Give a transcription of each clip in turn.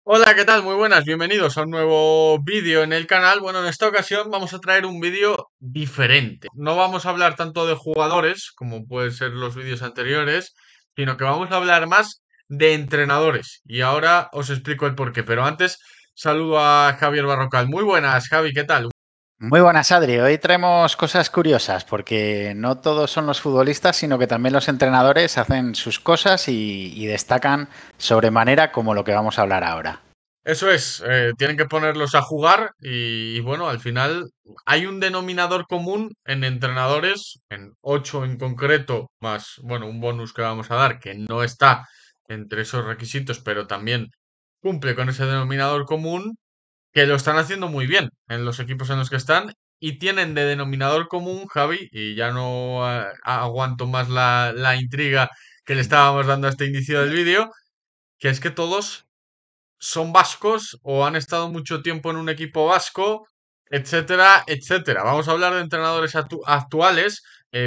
Hola, ¿qué tal? Muy buenas, bienvenidos a un nuevo vídeo en el canal. Bueno, en esta ocasión vamos a traer un vídeo diferente. No vamos a hablar tanto de jugadores, como pueden ser los vídeos anteriores, sino que vamos a hablar más de entrenadores. Y ahora os explico el porqué. Pero antes, saludo a Javier Barrocal. Muy buenas, Javi, ¿qué tal? Muy buenas, Adri. Hoy traemos cosas curiosas porque no todos son los futbolistas, sino que también los entrenadores hacen sus cosas y destacan sobremanera como lo que vamos a hablar ahora. Eso es, tienen que ponerlos a jugar y bueno, al final hay un denominador común en entrenadores, en 8 en concreto, más, bueno, un bonus que vamos a dar que no está entre esos requisitos, pero también cumple con ese denominador común, que lo están haciendo muy bien en los equipos en los que están y tienen de denominador común, Javi, y ya no aguanto más la intriga que le estábamos dando a este inicio del vídeo, que es que todos son vascos o han estado mucho tiempo en un equipo vasco, etcétera, etcétera. Vamos a hablar de entrenadores actuales,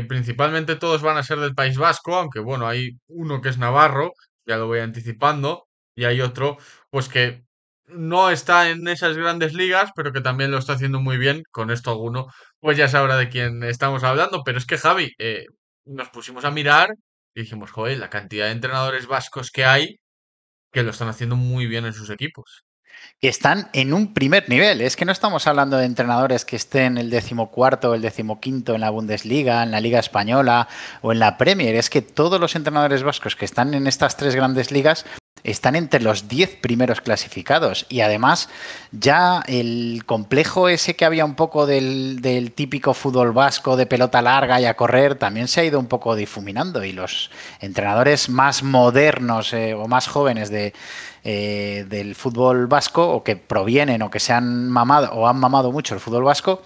principalmente todos van a ser del País Vasco, aunque bueno, hay uno que es navarro, ya lo voy anticipando, y hay otro, pues que no está en esas grandes ligas, pero que también lo está haciendo muy bien. Con esto alguno, pues ya sabrá de quién estamos hablando. Pero es que Javi, nos pusimos a mirar y dijimos, joder, la cantidad de entrenadores vascos que hay que lo están haciendo muy bien en sus equipos. Que están en un primer nivel. Es que no estamos hablando de entrenadores que estén el decimocuarto o el decimoquinto en la Bundesliga, en la Liga Española o en la Premier. Es que todos los entrenadores vascos que están en estas tres grandes ligas están entre los 10 primeros clasificados. Y además, ya el complejo ese que había un poco del típico fútbol vasco de pelota larga y a correr también se ha ido un poco difuminando. Y los entrenadores más modernos o más jóvenes del fútbol vasco o que provienen o que se han mamado o han mamado mucho el fútbol vasco,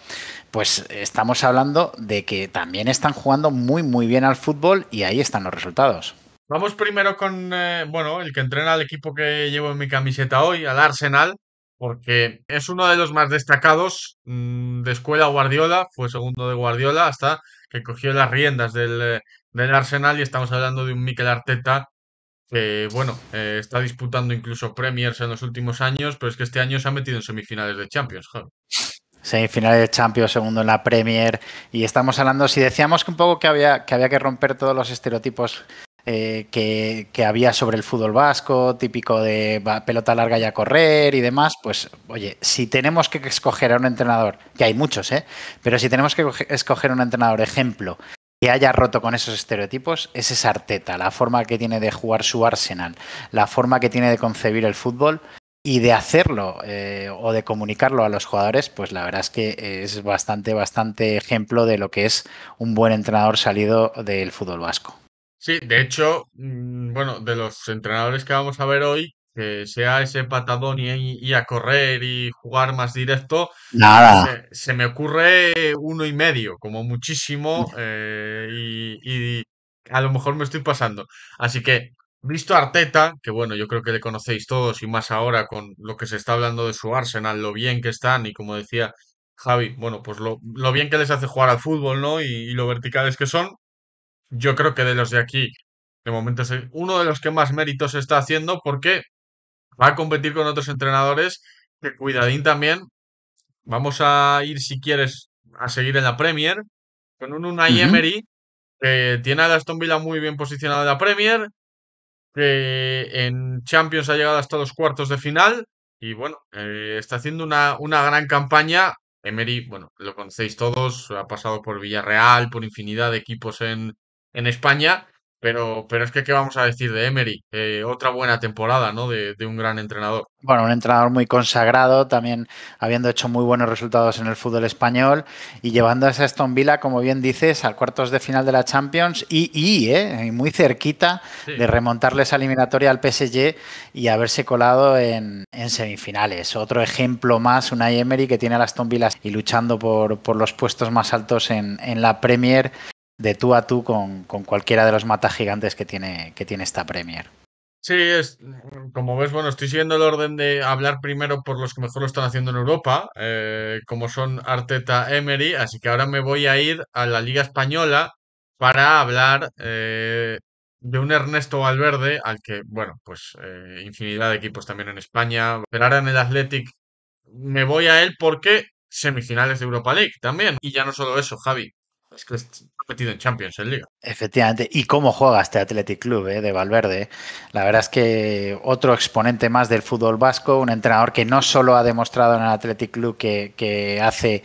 pues estamos hablando de que también están jugando muy muy bien al fútbol y ahí están los resultados. Vamos primero con, bueno, el que entrena al equipo que llevo en mi camiseta hoy, al Arsenal, porque es uno de los más destacados de escuela Guardiola, fue segundo de Guardiola hasta que cogió las riendas del Arsenal y estamos hablando de un Mikel Arteta que, bueno, está disputando incluso Premiers en los últimos años, pero es que este año se ha metido en semifinales de Champions, joder. Semifinales de Champions, segundo en la Premier, y estamos hablando, si decíamos que un poco que había que romper todos los estereotipos que había sobre el fútbol vasco, típico de pelota larga y a correr y demás, pues oye, si tenemos que escoger a un entrenador, que hay muchos, pero si tenemos que escoger un entrenador ejemplo que haya roto con esos estereotipos, ese es Arteta, la forma que tiene de jugar su Arsenal, la forma que tiene de concebir el fútbol y de hacerlo o de comunicarlo a los jugadores, pues la verdad es que es bastante, bastante ejemplo de lo que es un buen entrenador salido del fútbol vasco. Sí, de hecho, bueno, de los entrenadores que vamos a ver hoy, que sea ese patadón y a correr y jugar más directo, Nada. se me ocurre uno y medio, como muchísimo, y a lo mejor me estoy pasando. Así que, visto a Arteta, que bueno, yo creo que le conocéis todos y más ahora con lo que se está hablando de su Arsenal, lo bien que están y como decía Javi, bueno, pues lo bien que les hace jugar al fútbol, ¿no? Y lo verticales que son. Yo creo que de los de aquí, de momento es uno de los que más méritos está haciendo porque va a competir con otros entrenadores que cuidadín también. Vamos a ir, si quieres, a seguir en la Premier con un Unai Ujú. Emery que tiene a Aston Villa muy bien posicionado en la Premier, que en Champions ha llegado hasta los cuartos de final y bueno, está haciendo una gran campaña. Emery, bueno, lo conocéis todos, ha pasado por Villarreal, por infinidad de equipos en España, pero es que, ¿qué vamos a decir de Emery? Otra buena temporada, ¿no? De un gran entrenador. Bueno, un entrenador muy consagrado, también habiendo hecho muy buenos resultados en el fútbol español y llevando a ese Aston Villa, como bien dices, al cuartos de final de la Champions y muy cerquita de Sí. remontarle esa eliminatoria al PSG y haberse colado en semifinales. Otro ejemplo más, Unai Emery que tiene al Aston Villa y luchando por los puestos más altos en la Premier de tú a tú con cualquiera de los mata gigantes que tiene esta Premier. Sí, como ves, bueno, estoy siguiendo el orden de hablar primero por los que mejor lo están haciendo en Europa, como son Arteta, Emery, así que ahora me voy a ir a la Liga Española para hablar de un Ernesto Valverde al que, bueno, pues infinidad de equipos también en España, pero ahora en el Athletic me voy a él porque semifinales de Europa League también. Y ya no solo eso, Javi, es que está metido en Champions en Liga. Efectivamente. ¿Y cómo juega este Athletic Club, de Valverde? La verdad es que otro exponente más del fútbol vasco, un entrenador que no solo ha demostrado en el Athletic Club que hace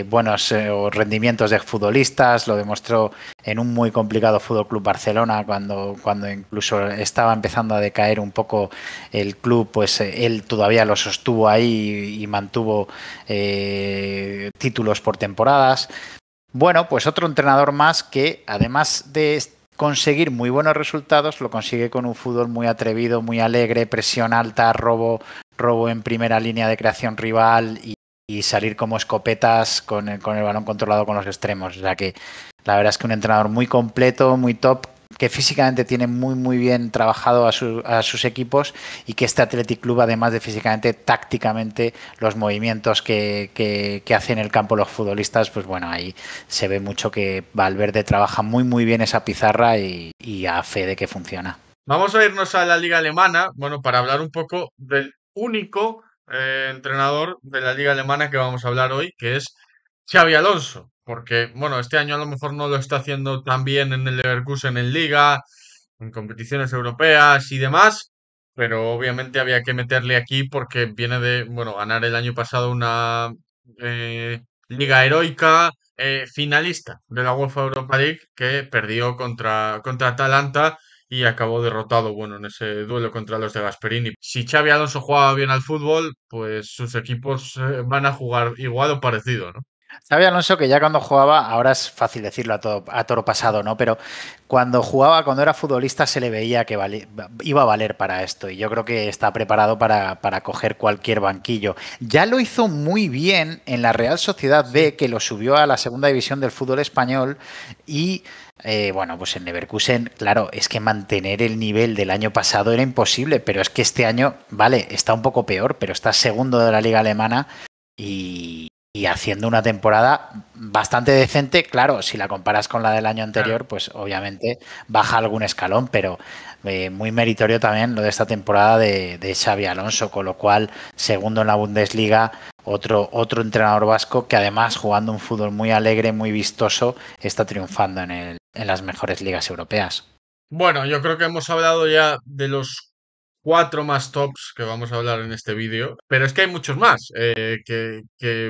buenos rendimientos de futbolistas, lo demostró en un muy complicado Fútbol Club Barcelona cuando incluso estaba empezando a decaer un poco el club, pues él todavía lo sostuvo ahí y mantuvo títulos por temporadas. Bueno, pues otro entrenador más que, además de conseguir muy buenos resultados, lo consigue con un fútbol muy atrevido, muy alegre, presión alta, robo en primera línea de creación rival y salir como escopetas con el balón controlado con los extremos. O sea que la verdad es que un entrenador muy completo, muy top, que físicamente tiene muy bien trabajado a sus equipos y que este Athletic Club, además de físicamente, tácticamente, los movimientos que hacen en el campo los futbolistas, pues bueno, ahí se ve mucho que Valverde trabaja muy bien esa pizarra y a fe de que funciona. Vamos a irnos a la liga alemana, bueno, para hablar un poco del único entrenador de la liga alemana que vamos a hablar hoy, que es Xavi Alonso, porque, bueno, este año a lo mejor no lo está haciendo tan bien en el Leverkusen en liga, en competiciones europeas y demás, pero obviamente había que meterle aquí porque viene de, bueno, ganar el año pasado una liga heroica, finalista de la UEFA Europa League, que perdió contra Atalanta y acabó derrotado, bueno, en ese duelo contra los de Gasperini. Si Xavi Alonso jugaba bien al fútbol, pues sus equipos van a jugar igual o parecido, ¿no? Xabi Alonso, que ya cuando jugaba, ahora es fácil decirlo a toro pasado, ¿no? Pero cuando jugaba, cuando era futbolista, se le veía que iba a valer para esto. Y yo creo que está preparado para coger cualquier banquillo. Ya lo hizo muy bien en la Real Sociedad Sí. B, que lo subió a la segunda división del fútbol español. Y bueno, pues en Leverkusen, claro, es que mantener el nivel del año pasado era imposible. Pero es que este año, vale, está un poco peor, pero está segundo de la liga alemana. Y haciendo una temporada bastante decente, claro, si la comparas con la del año Claro. anterior, pues obviamente baja algún escalón, pero muy meritorio también lo de esta temporada de Xavi Alonso, con lo cual, segundo en la Bundesliga, otro entrenador vasco que además jugando un fútbol muy alegre, muy vistoso, está triunfando en las mejores ligas europeas. Bueno, yo creo que hemos hablado ya de los cuatro más tops que vamos a hablar en este vídeo, pero es que hay muchos más,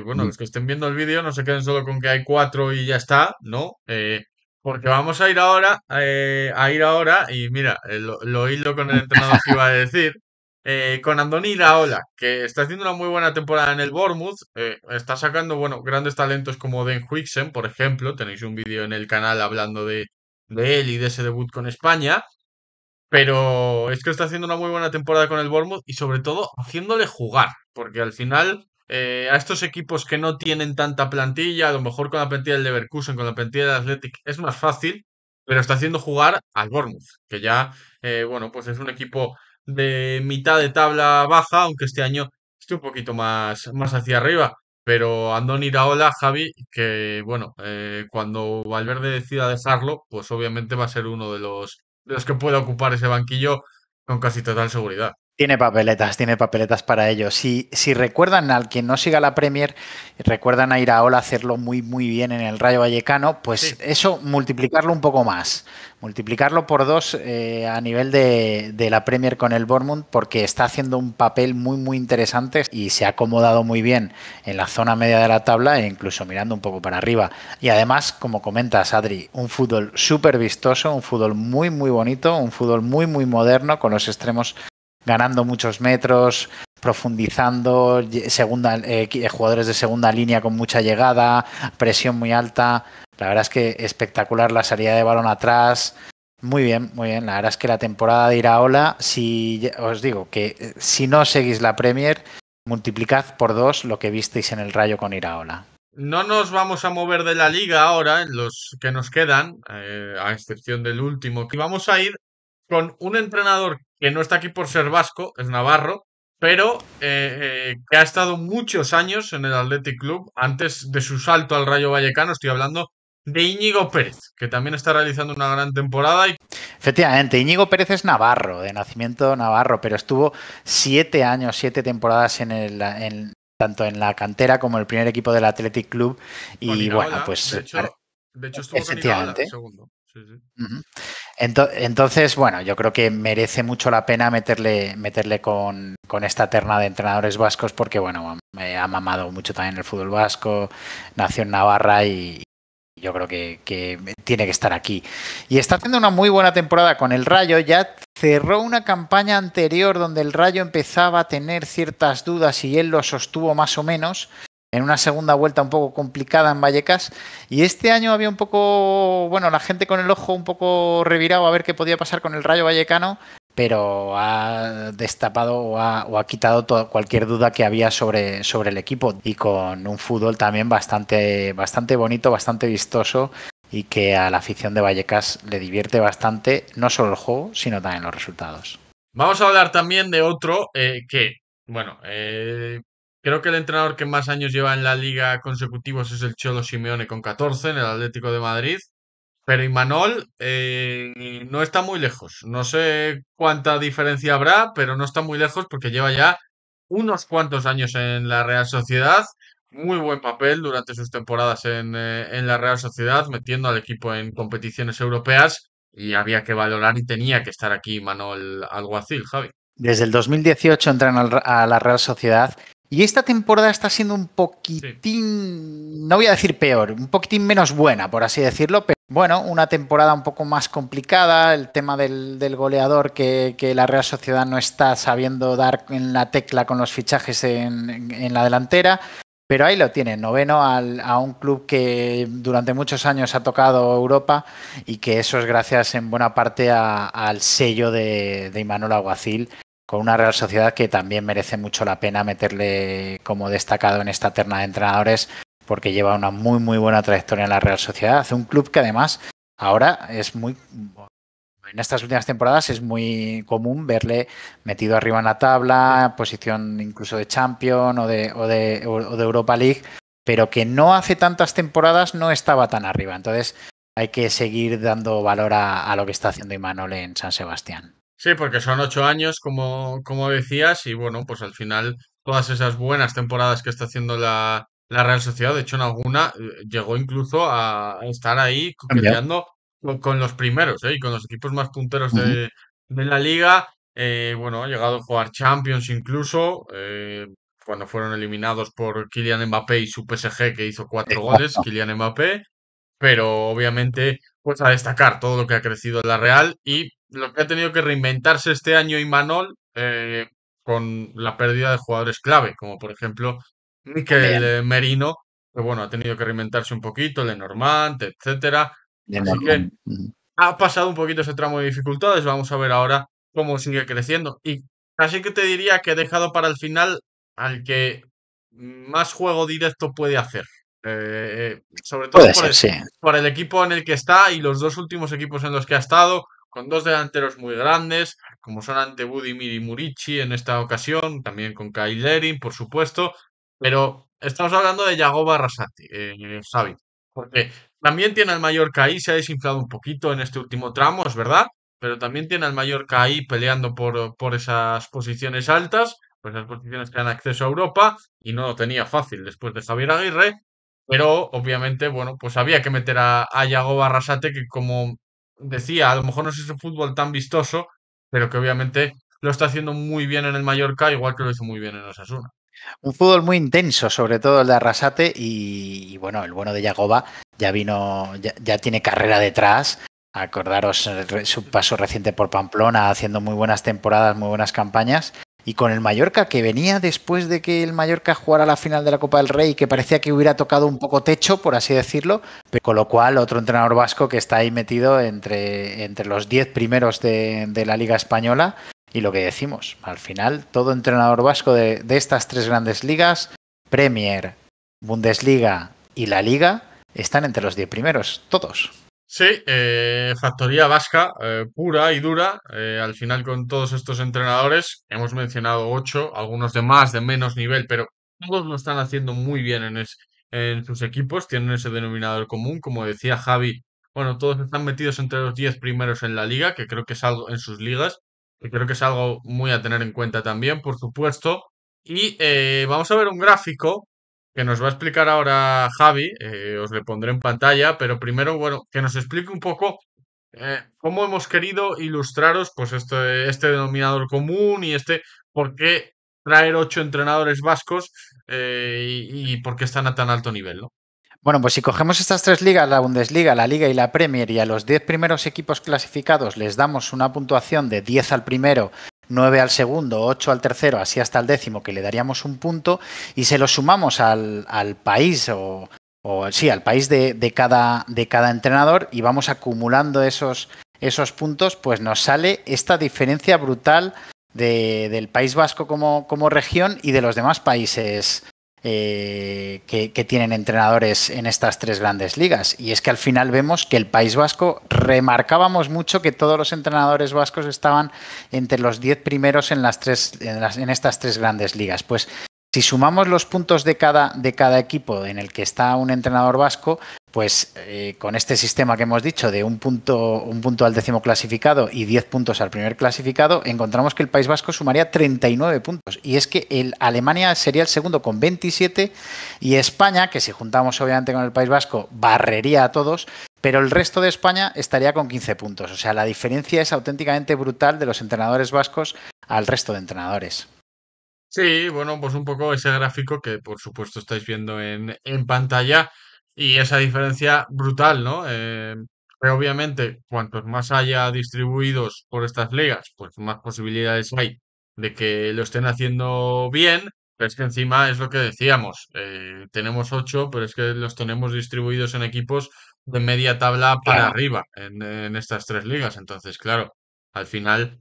bueno, los que estén viendo el vídeo no se queden solo con que hay cuatro y ya está, ¿no? Porque vamos a ir ahora, y mira, lo hilo con el entrenador que iba a decir, con Andoni Iraola, que está haciendo una muy buena temporada en el Bournemouth, está sacando, bueno, grandes talentos como Den Huijsen, por ejemplo, tenéis un vídeo en el canal hablando de él y de ese debut con España, pero es que está haciendo una muy buena temporada con el Bournemouth y sobre todo haciéndole jugar, porque al final a estos equipos que no tienen tanta plantilla, a lo mejor con la plantilla del Leverkusen, con la plantilla del Athletic es más fácil, pero está haciendo jugar al Bournemouth, que ya, bueno, pues es un equipo de mitad de tabla baja, aunque este año esté un poquito más hacia arriba. Pero Andoni Iraola, Javi, que bueno, cuando Valverde decida dejarlo, pues obviamente va a ser uno de los que pueda ocupar ese banquillo con casi total seguridad. Tiene papeletas para ello. Si recuerdan al que no siga la Premier, recuerdan a Iraola hacerlo muy bien en el Rayo Vallecano, pues Sí, eso multiplicarlo un poco más. Multiplicarlo por dos a nivel de la Premier con el Bournemouth, porque está haciendo un papel muy interesante y se ha acomodado muy bien en la zona media de la tabla e incluso mirando un poco para arriba. Y además, como comentas, Adri, un fútbol súper vistoso, un fútbol muy bonito, un fútbol muy moderno, con los extremos ganando muchos metros, profundizando, jugadores de segunda línea con mucha llegada, presión muy alta. La verdad es que espectacular la salida de balón atrás. Muy bien, muy bien. La verdad es que la temporada de Iraola, si os digo que si no seguís la Premier, multiplicad por dos lo que visteis en el Rayo con Iraola. no nos vamos a mover de la liga ahora, en los que nos quedan, a excepción del último, y vamos a ir con un entrenador que no está aquí por ser vasco, es navarro, pero que ha estado muchos años en el Athletic Club, antes de su salto al Rayo Vallecano, estoy hablando de Íñigo Pérez, que también está realizando una gran temporada y Efectivamente, Íñigo Pérez es navarro, de nacimiento navarro, pero estuvo 7 años, 7 temporadas tanto en la cantera como en el primer equipo del Athletic Club. con Y bueno, Iraola. pues De hecho estuvo con Iraola, efectivamente. segundo. Sí, sí. Ujú. Entonces, bueno, yo creo que merece mucho la pena meterle con esta terna de entrenadores vascos porque, bueno, me ha mamado mucho también el fútbol vasco, nació en Navarra y yo creo que tiene que estar aquí. Y está haciendo una muy buena temporada con el Rayo. Ya cerró una campaña anterior donde el Rayo empezaba a tener ciertas dudas y él lo sostuvo más o menos en una segunda vuelta un poco complicada en Vallecas. Y este año había un poco, bueno, la gente con el ojo un poco revirado a ver qué podía pasar con el Rayo Vallecano, pero ha destapado o ha quitado cualquier duda que había sobre el equipo y con un fútbol también bastante bonito, bastante vistoso y que a la afición de Vallecas le divierte bastante, no solo el juego, sino también los resultados. Vamos a hablar también de otro bueno, creo que el entrenador que más años lleva en la liga consecutivos es el Cholo Simeone con 14 en el Atlético de Madrid. Pero Imanol no está muy lejos. No sé cuánta diferencia habrá, pero no está muy lejos porque lleva ya unos cuantos años en la Real Sociedad. Muy buen papel durante sus temporadas en la Real Sociedad, metiendo al equipo en competiciones europeas. Y había que valorar y tenía que estar aquí Imanol Alguacil, Javi. Desde el 2018 entran a la Real Sociedad y esta temporada está siendo un Sí. poquitín, no voy a decir peor, un poquitín menos buena, por así decirlo, pero bueno, una temporada un poco más complicada, el tema del goleador que la Real Sociedad no está sabiendo dar en la tecla con los fichajes en la delantera. Pero ahí lo tienen, noveno a un club que durante muchos años ha tocado Europa y que eso es gracias en buena parte al sello de Imanol Alguacil, con una Real Sociedad que también merece mucho la pena meterle como destacado en esta terna de entrenadores porque lleva una muy buena trayectoria en la Real Sociedad. Hace un club que además ahora es muy, en estas últimas temporadas es muy común verle metido arriba en la Sí. tabla, posición incluso de Champions o de Europa League, pero que no hace tantas temporadas no estaba tan arriba. Entonces hay que seguir dando valor a lo que está haciendo Imanol en San Sebastián. Sí, porque son 8 años, como decías, y bueno, pues al final todas esas buenas temporadas que está haciendo la Real Sociedad, de hecho en alguna llegó incluso a estar ahí Cambio. coqueteando con los primeros, y con los equipos más punteros Uh -huh. de la liga. Bueno, ha llegado a jugar Champions incluso, cuando fueron eliminados por Kylian Mbappé y su PSG que hizo 4 goles, Exacto. Kylian Mbappé, pero obviamente pues a destacar todo lo que ha crecido en la Real y lo que ha tenido que reinventarse este año Imanol con la pérdida de jugadores clave, como por ejemplo Mikel También. Merino, que bueno, ha tenido que reinventarse un poquito, Lenormand, etcétera. De Así que normal. Uh -huh. ha pasado un poquito ese tramo de dificultades, vamos a ver ahora cómo sigue creciendo. Y casi que te diría que he dejado para el final al que más juego directo puede hacer. Sobre todo Puede ser, sí. por el equipo en el que está y los dos últimos equipos en los que ha estado, con dos delanteros muy grandes, como son ante Budimir y Murici en esta ocasión, también con Kyle Larin, por supuesto, pero estamos hablando de Yago Barrasati, Xavi, porque también tiene al Mallorca ahí, se ha desinflado un poquito en este último tramo, es verdad, pero también tiene al Mallorca ahí peleando por esas posiciones altas, por esas posiciones que dan acceso a Europa, y no lo tenía fácil después de Javier Aguirre, pero obviamente, bueno, pues había que meter a Yago Barrasate, que como decía, a lo mejor no es ese fútbol tan vistoso, pero que obviamente lo está haciendo muy bien en el Mallorca, igual que lo hizo muy bien en Osasuna. Un fútbol muy intenso, sobre todo el de Arrasate bueno, el bueno de Yagoba ya vino, ya tiene carrera detrás. Acordaros su paso reciente por Pamplona, haciendo muy buenas temporadas, muy buenas campañas. Y con el Mallorca, que venía después de que el Mallorca jugara la final de la Copa del Rey, que parecía que hubiera tocado un poco techo, por así decirlo, pero con lo cual otro entrenador vasco que está ahí metido entre los 10 primeros de la Liga Española. Y lo que decimos, al final, todo entrenador vasco de estas tres grandes ligas, Premier, Bundesliga y la Liga, están entre los 10 primeros, todos. Sí, factoría vasca, pura y dura. Al final, con todos estos entrenadores, hemos mencionado 8, algunos de más, de menos nivel, pero todos lo están haciendo muy bien en sus equipos, tienen ese denominador común. Como decía Javi, bueno, todos están metidos entre los 10 primeros en la liga, que creo que es algo en sus ligas, que creo que es algo muy a tener en cuenta también, por supuesto. Y vamos a ver un gráfico que nos va a explicar ahora Javi, os le pondré en pantalla, pero primero, bueno, que nos explique un poco cómo hemos querido ilustraros pues este denominador común y este por qué traer 8 entrenadores vascos y por qué están a tan alto nivel, ¿no? Bueno, pues si cogemos estas tres ligas, la Bundesliga, la Liga y la Premier, y a los 10 primeros equipos clasificados les damos una puntuación de 10 al primero, 9 al segundo, 8 al tercero, así hasta el décimo, que le daríamos un punto, y se lo sumamos al país o sí, al país de cada entrenador y vamos acumulando esos puntos, pues nos sale esta diferencia brutal del País Vasco como región y de los demás países que tienen entrenadores en estas tres grandes ligas. Y es que al final vemos que el País Vasco remarcábamos mucho que todos los entrenadores vascos estaban entre los 10 primeros en estas tres grandes ligas. Pues si sumamos los puntos de cada equipo en el que está un entrenador vasco, pues con este sistema que hemos dicho de un punto al décimo clasificado y 10 puntos al primer clasificado, encontramos que el País Vasco sumaría 39 puntos. Y es que Alemania sería el segundo con 27 y España, que si juntamos obviamente con el País Vasco, barrería a todos, pero el resto de España estaría con 15 puntos. O sea, la diferencia es auténticamente brutal de los entrenadores vascos al resto de entrenadores. Sí, bueno, pues un poco ese gráfico que por supuesto estáis viendo en pantalla y esa diferencia brutal, ¿no? Que obviamente, cuantos más haya distribuidos por estas ligas, pues más posibilidades hay de que lo estén haciendo bien, pero es que encima es lo que decíamos, tenemos 8, pero es que los tenemos distribuidos en equipos de media tabla para Claro. arriba en estas tres ligas, entonces, claro, al final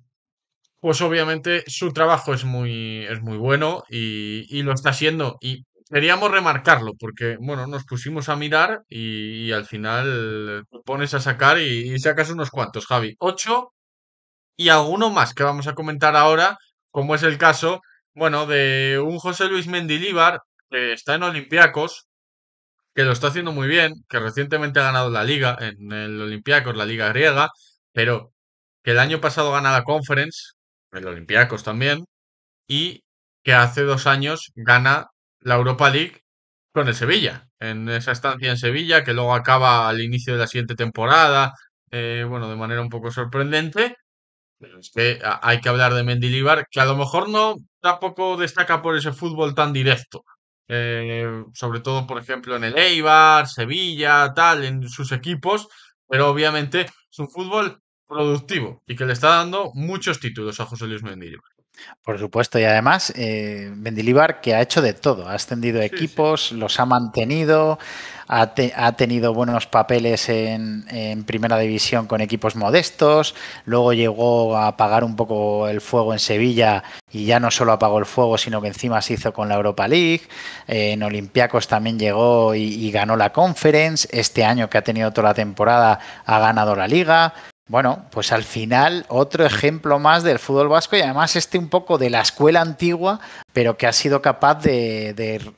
pues obviamente su trabajo es muy bueno y lo está siendo. Y queríamos remarcarlo porque, bueno, nos pusimos a mirar y al final te pones a sacar y sacas unos cuantos, Javi. 8 y alguno más que vamos a comentar ahora, como es el caso, bueno, de un José Luis Mendilibar que está en Olympiacos, que lo está haciendo muy bien, que recientemente ha ganado la liga en el Olympiacos, la liga griega, pero que el año pasado gana la Conference, el Olympiacos también, y que hace 2 años gana la Europa League con el Sevilla, en esa estancia en Sevilla, que luego acaba al inicio de la siguiente temporada, bueno, de manera un poco sorprendente, pero es que hay que hablar de Mendilibar, que a lo mejor no tampoco destaca por ese fútbol tan directo. Sobre todo, por ejemplo, en el Eibar, Sevilla, tal, en sus equipos, pero obviamente es un fútbol productivo y que le está dando muchos títulos a José Luis Mendilibar. Por supuesto, y además Mendilibar que ha hecho de todo, ha ascendido Sí, sí. equipos, los ha mantenido, ha tenido buenos papeles en primera división con equipos modestos, luego llegó a apagar un poco el fuego en Sevilla y ya no solo apagó el fuego, sino que encima se hizo con la Europa League, en Olympiacos también llegó y ganó la Conference, este año que ha tenido toda la temporada ha ganado la Liga. Bueno, pues al final otro ejemplo más del fútbol vasco y además un poco de la escuela antigua, pero que ha sido capaz de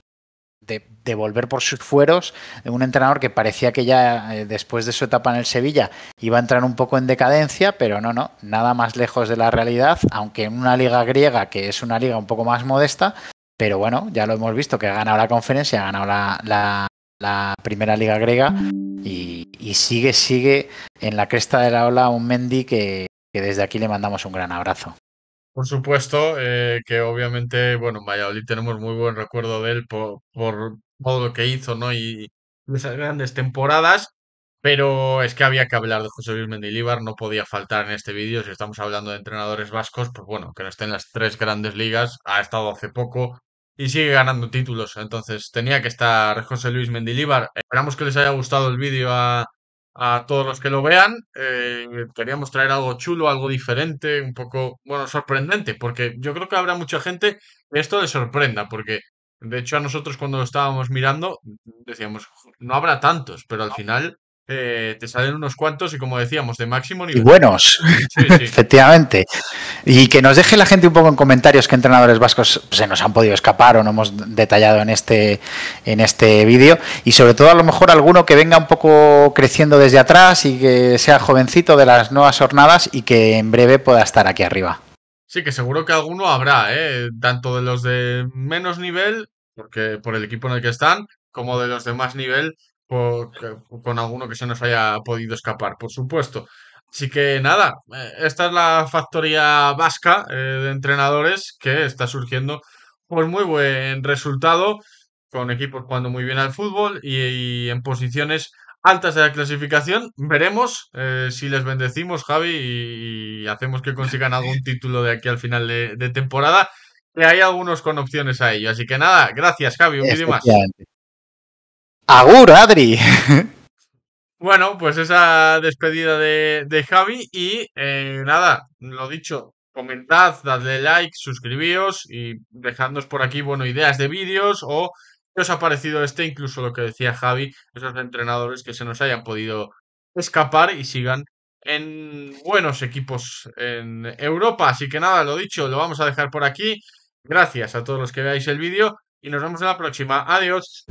volver por sus fueros. Un entrenador que parecía que ya después de su etapa en el Sevilla iba a entrar un poco en decadencia, pero no, nada más lejos de la realidad, aunque en una liga griega que es una liga un poco más modesta, pero bueno, ya lo hemos visto que ha ganado la conferencia, ha ganado la primera liga griega y sigue en la cresta de la ola un Mendy que desde aquí le mandamos un gran abrazo. Por supuesto, que obviamente, bueno, en Valladolid tenemos muy buen recuerdo de él por todo lo que hizo, ¿no? Y esas grandes temporadas, pero es que había que hablar de José Luis Mendilibar, no podía faltar en este vídeo. Si estamos hablando de entrenadores vascos, pues bueno, que no esté en las tres grandes ligas, ha estado hace poco y sigue ganando títulos, entonces tenía que estar José Luis Mendilibar. Esperamos que les haya gustado el vídeo a todos los que lo vean. Queríamos traer algo chulo, algo diferente, un poco, bueno, sorprendente, porque yo creo que habrá mucha gente que esto le sorprenda, porque de hecho a nosotros cuando lo estábamos mirando decíamos, no habrá tantos, pero al final te salen unos cuantos y como decíamos, de máximo Y nivel. buenos, Sí, sí. efectivamente. Y que nos deje la gente un poco en comentarios qué entrenadores vascos se nos han podido escapar o no hemos detallado en este vídeo. Y sobre todo a lo mejor alguno que venga un poco creciendo desde atrás y que sea jovencito de las nuevas jornadas y que en breve pueda estar aquí arriba. Sí, que seguro que alguno habrá, ¿eh? Tanto de los de menos nivel, porque por el equipo en el que están, como de los de más nivel, con alguno que se nos haya podido escapar, por supuesto. Así que nada, esta es la factoría vasca de entrenadores que está surgiendo pues muy buen resultado, con equipos jugando muy bien al fútbol y en posiciones altas de la clasificación. Veremos si les bendecimos, Javi, y hacemos que consigan algún título de aquí al final de temporada, que hay algunos con opciones a ello. Así que nada, gracias, Javi, un vídeo más. Efectivamente. Agur, Adri. Bueno, pues esa despedida de Javi y nada, lo dicho, comentad, dadle like, suscribíos y dejadnos por aquí, bueno, ideas de vídeos o qué os ha parecido incluso lo que decía Javi, esos entrenadores que se nos hayan podido escapar y sigan en buenos equipos en Europa. Así que nada, lo dicho, lo vamos a dejar por aquí. Gracias a todos los que veáis el vídeo y nos vemos en la próxima. Adiós.